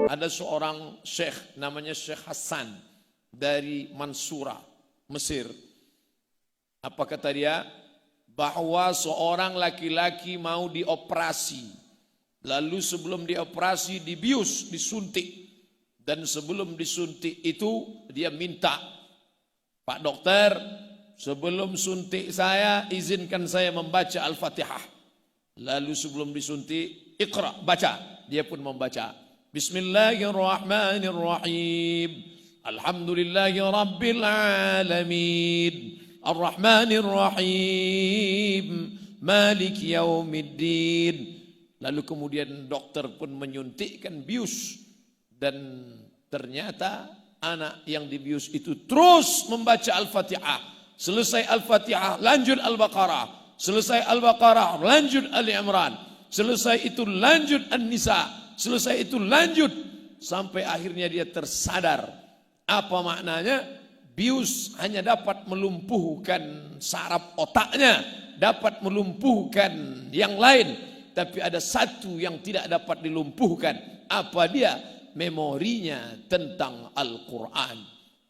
Ada seorang syekh namanya Syekh Hasan dari Mansura, Mesir. Apa kata dia? Bahwa seorang laki-laki mau dioperasi. Lalu sebelum dioperasi dibius, disuntik. Dan sebelum disuntik itu dia minta, Pak dokter, sebelum suntik saya izinkan saya membaca Al-Fatihah. Lalu sebelum disuntik, Iqra, baca. Dia pun membaca. Bismillahirrahmanirrahim. Alhamdulillahi Rabbil Alamin. Ar-Rahmanirrahim. Malik Yaumiddin. Lalu kemudian dokter pun menyuntikkan bius. Dan ternyata anak yang dibius itu terus membaca Al-Fatihah. Selesai Al-Fatihah lanjut Al-Baqarah. Selesai Al-Baqarah lanjut Ali Imran. Selesai itu lanjut An-Nisa. Selesai itu lanjut sampai akhirnya dia tersadar. Apa maknanya? Bius hanya dapat melumpuhkan saraf otaknya, dapat melumpuhkan yang lain, tapi ada satu yang tidak dapat dilumpuhkan. Apa dia? Memorinya tentang Al-Quran.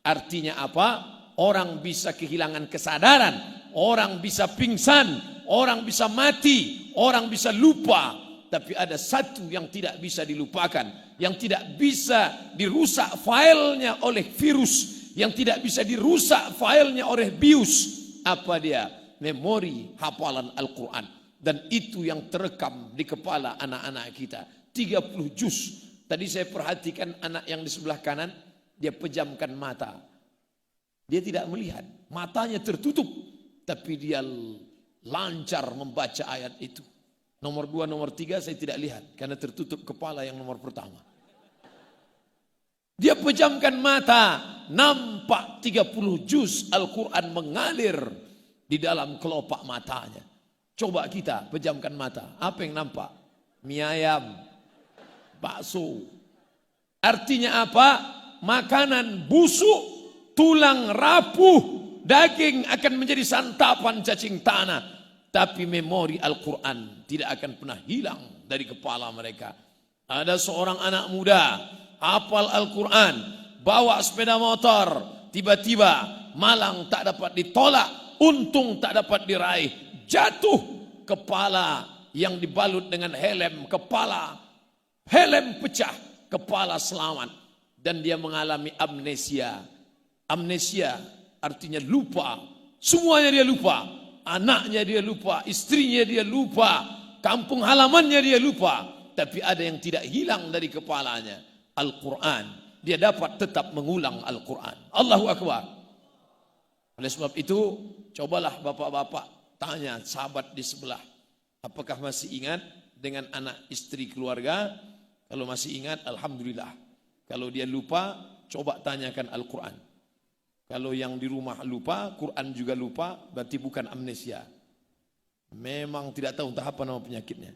Artinya apa? Orang bisa kehilangan kesadaran, orang bisa pingsan, orang bisa mati, orang bisa lupa. Tapi ada satu yang tidak bisa dilupakan, yang tidak bisa dirusak filenya oleh virus, yang tidak bisa dirusak filenya oleh bius. Apa dia? Memori hafalan Al-Quran. Dan itu yang terekam di kepala anak-anak kita. 30 juz. Tadi saya perhatikan anak yang di sebelah kanan, dia pejamkan mata. Dia tidak melihat, matanya tertutup, tapi dia lancar membaca ayat itu. Nomor 2, nomor 3 saya tidak lihat, karena tertutup kepala yang nomor pertama. Dia pejamkan mata, nampak 30 juz Al-Quran mengalir di dalam kelopak matanya. Coba kita pejamkan mata, apa yang nampak? Mie ayam, bakso. Artinya apa? Makanan busuk, tulang rapuh, daging akan menjadi santapan cacing tanah. Tapi memori Al-Quran tidak akan pernah hilang dari kepala mereka. Ada seorang anak muda, hafal Al-Quran, bawa sepeda motor, tiba-tiba malang tak dapat ditolak, untung tak dapat diraih, jatuh, kepala yang dibalut dengan helm, helm pecah, kepala selamat, dan dia mengalami amnesia. Amnesia artinya lupa, semuanya dia lupa, anaknya dia lupa, istrinya dia lupa, kampung halamannya dia lupa, tapi ada yang tidak hilang dari kepalanya, Al-Quran. Dia dapat tetap mengulang Al-Quran. Allahu Akbar. Oleh sebab itu, cobalah bapak-bapak tanya sahabat di sebelah, apakah masih ingat dengan anak istri keluarga? Kalau masih ingat, alhamdulillah. Kalau dia lupa, coba tanyakan Al-Quran. Kalau yang di rumah lupa, Quran juga lupa, berarti bukan amnesia. Memang tidak tahu entah apa nama penyakitnya.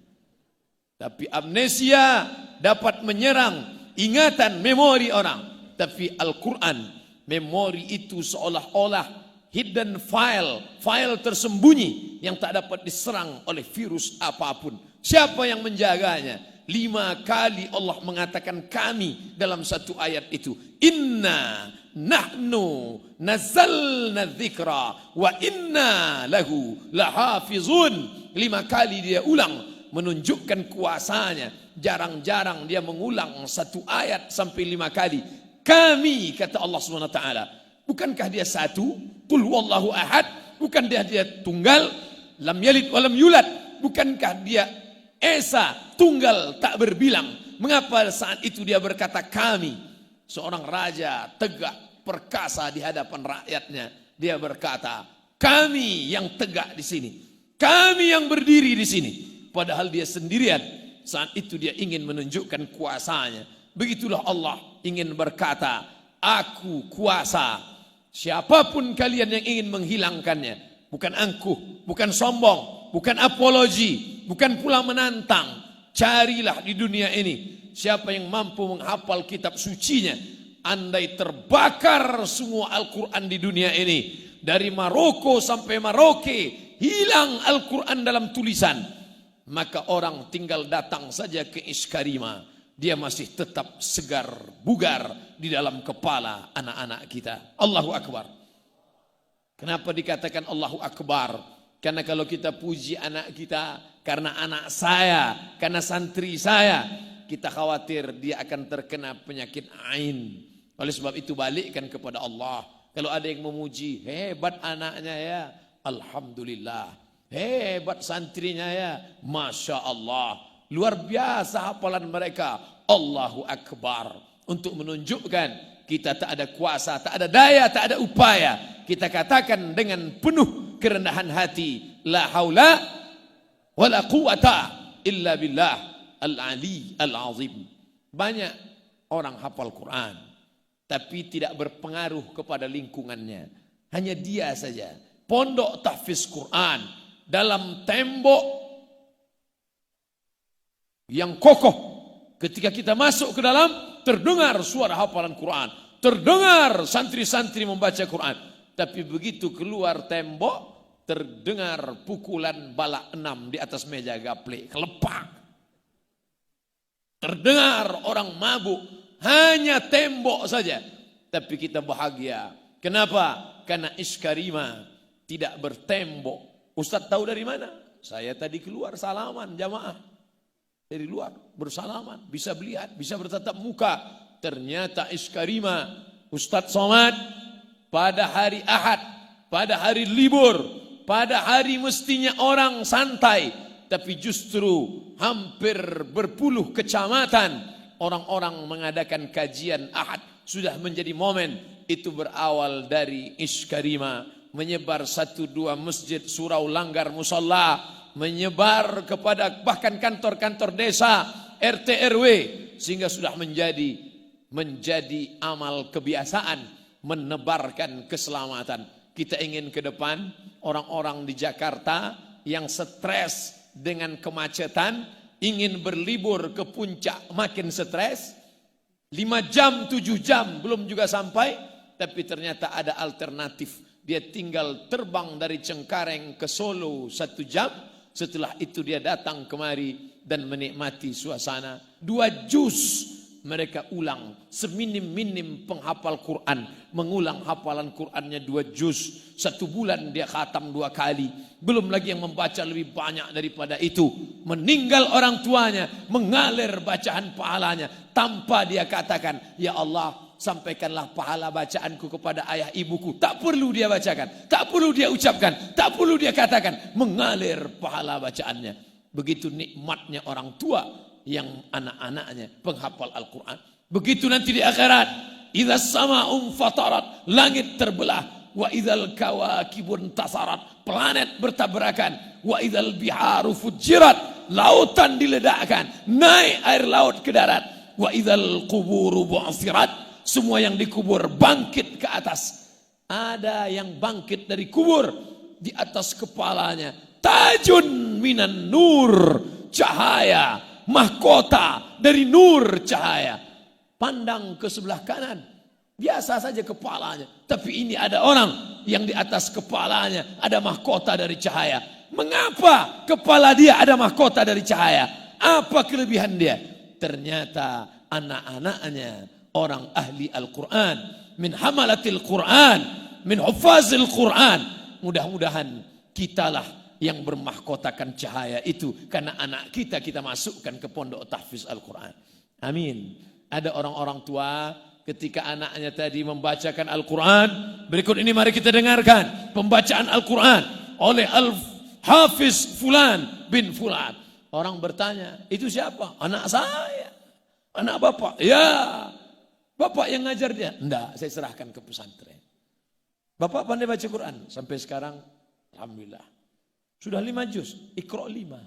Tapi amnesia dapat menyerang ingatan, memori orang. Tapi Al-Quran, memori itu seolah-olah hidden file tersembunyi yang tak dapat diserang oleh virus apapun. Siapa yang menjaganya? 5 kali Allah mengatakan kami dalam satu ayat itu. Inna nahnu nazzalna dzikra wa inna lahu lahafizun. 5 kali dia ulang menunjukkan kuasanya. Jarang-jarang dia mengulang satu ayat sampai 5 kali. Kami, kata Allah SWT. Bukankah dia satu? Qul huwallahu ahad. Bukan dia tunggal? Lam yalid walam yulad. Bukankah dia esa, tunggal, tak berbilang? Mengapa saat itu dia berkata kami? Seorang raja tegak perkasa di hadapan rakyatnya, dia berkata kami yang tegak di sini, kami yang berdiri di sini. Padahal dia sendirian. Saat itu dia ingin menunjukkan kuasanya. Begitulah Allah ingin berkata, aku kuasa. Siapapun kalian yang ingin menghilangkannya, bukan angkuh, bukan sombong, bukan apologi, bukan pula menantang. Carilah di dunia ini siapa yang mampu menghafal kitab sucinya. Andai terbakar semua Al-Quran di dunia ini, dari Maroko sampai Maroke, hilang Al-Quran dalam tulisan, maka orang tinggal datang saja ke Iskarima, dia masih tetap segar bugar di dalam kepala anak-anak kita. Allahu Akbar. Kenapa dikatakan Allahu Akbar? Karena kalau kita puji anak kita, karena anak saya, karena santri saya, kita khawatir dia akan terkena penyakit ain. Oleh sebab itu balikkan kepada Allah. Kalau ada yang memuji, hebat anaknya ya, alhamdulillah. Hebat santrinya ya, Masya Allah. Luar biasa hafalan mereka, Allahu Akbar. Untuk menunjukkan kita tak ada kuasa, tak ada daya, tak ada upaya. Kita katakan dengan penuh kerendahan hati, la haula wala quwata illa billah al-ali al-azim. Banyak orang hafal Quran, tapi tidak berpengaruh kepada lingkungannya. Hanya dia saja. Pondok tahfiz Quran dalam tembok yang kokoh. Ketika kita masuk ke dalam, terdengar suara hafalan Quran, terdengar santri-santri membaca Quran. Tapi begitu keluar tembok, terdengar pukulan balak 6 di atas meja gaplek, kelepak. Terdengar orang mabuk, hanya tembok saja. Tapi kita bahagia. Kenapa? Karena iskarima tidak bertembok. Ustaz tahu dari mana? Saya tadi keluar salaman jamaah. Dari luar bersalaman, bisa melihat, bisa bertatap muka. Ternyata iskarima Ustaz Somad pada hari Ahad, pada hari libur, pada hari mestinya orang santai, tapi justru hampir berpuluh kecamatan orang-orang mengadakan kajian Ahad. Sudah menjadi momen. Itu berawal dari iskarima, menyebar 1-2 masjid, surau, langgar, musalla, menyebar kepada bahkan kantor-kantor desa, RT RW, sehingga sudah menjadi amal kebiasaan menebarkan keselamatan. Kita ingin ke depan orang-orang di Jakarta yang stres dengan kemacetan, ingin berlibur ke puncak makin stres, 5 jam 7 jam belum juga sampai, tapi ternyata ada alternatif. Dia tinggal terbang dari Cengkareng ke Solo 1 jam, setelah itu dia datang kemari dan menikmati suasana. 2 juz mereka ulang, seminim-minim penghafal Quran mengulang hafalan Qurannya 2 juz. 1 bulan dia khatam 2 kali. Belum lagi yang membaca lebih banyak daripada itu. Meninggal orang tuanya, mengalir bacaan pahalanya tanpa dia katakan, ya Allah, sampaikanlah pahala bacaanku kepada ayah ibuku. Tak perlu dia bacakan, tak perlu dia ucapkan, tak perlu dia katakan, mengalir pahala bacaannya. Begitu nikmatnya orang tua yang anak-anaknya penghafal Al-Quran. Begitu nanti di akhirat, idza sama'un fatarat, langit terbelah, wa idzal kawakibun tasarat, planet bertabrakan, wa idzal biharu fujirat, lautan diledakkan, naik air laut ke darat, wa idzal quburu bu'sirat, semua yang dikubur bangkit ke atas. Ada yang bangkit dari kubur, di atas kepalanya tajun minan nur, cahaya, mahkota dari nur cahaya. Pandang ke sebelah kanan, biasa saja kepalanya, tapi ini ada orang yang di atas kepalanya ada mahkota dari cahaya. Mengapa kepala dia ada mahkota dari cahaya? Apa kelebihan dia? Ternyata anak-anaknya orang ahli Al-Quran, min hamalatil Quran, min hufazil Quran. Mudah-mudahan kitalah yang bermahkotakan cahaya itu, karena anak kita masukkan ke pondok tahfiz Al-Quran. Amin. Ada orang-orang tua ketika anaknya tadi membacakan Al-Quran. Berikut ini mari kita dengarkan pembacaan Al-Quran oleh Al-Hafiz Fulan bin Fulan. Orang bertanya, itu siapa? Anak saya. Anak bapak? Ya. Bapak yang ngajar dia? Enggak, saya serahkan ke pesantren. Bapak pandai baca Quran? Sampai sekarang alhamdulillah sudah 5 juz, Iqra 5.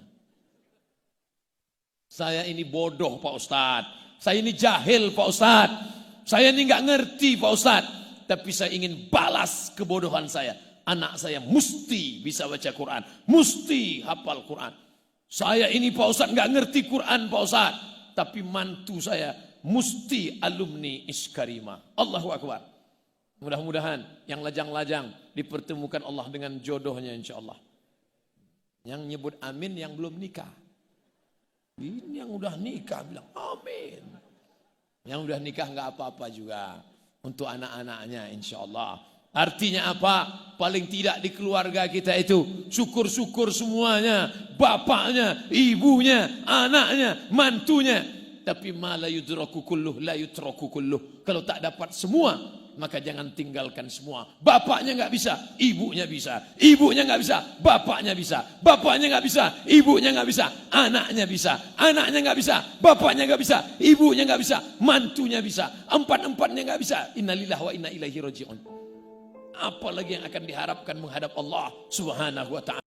Saya ini bodoh Pak Ustadz, saya ini jahil Pak Ustadz, saya ini nggak ngerti Pak Ustadz, tapi saya ingin balas kebodohan saya. Anak saya mesti bisa baca Quran, mesti hafal Quran. Saya ini Pak Ustadz nggak ngerti Quran Pak Ustadz, tapi mantu saya mesti alumni Iskarima. Allahu Akbar. Mudah-mudahan yang lajang-lajang dipertemukan Allah dengan jodohnya insya Allah. Yang nyebut amin yang belum nikah. Ini yang udah nikah bilang amin. Yang udah nikah nggak apa-apa juga. Untuk anak-anaknya insya Allah. Artinya apa? Paling tidak di keluarga kita itu syukur-syukur semuanya. Bapaknya, ibunya, anaknya, mantunya. Tapi ma la yudraku kulluh, la yutraku kulluh. Kalau tak dapat semua, maka jangan tinggalkan semua. Bapaknya nggak bisa, ibunya bisa. Ibunya nggak bisa, bapaknya bisa. Bapaknya nggak bisa, ibunya nggak bisa. Anaknya bisa, anaknya nggak bisa. Bapaknya nggak bisa, ibunya nggak bisa. Mantunya bisa, empat-empatnya nggak bisa. Innalillahi wa inna ilaihi raji'un. Apalagi yang akan diharapkan menghadap Allah Subhanahu wa ta'ala.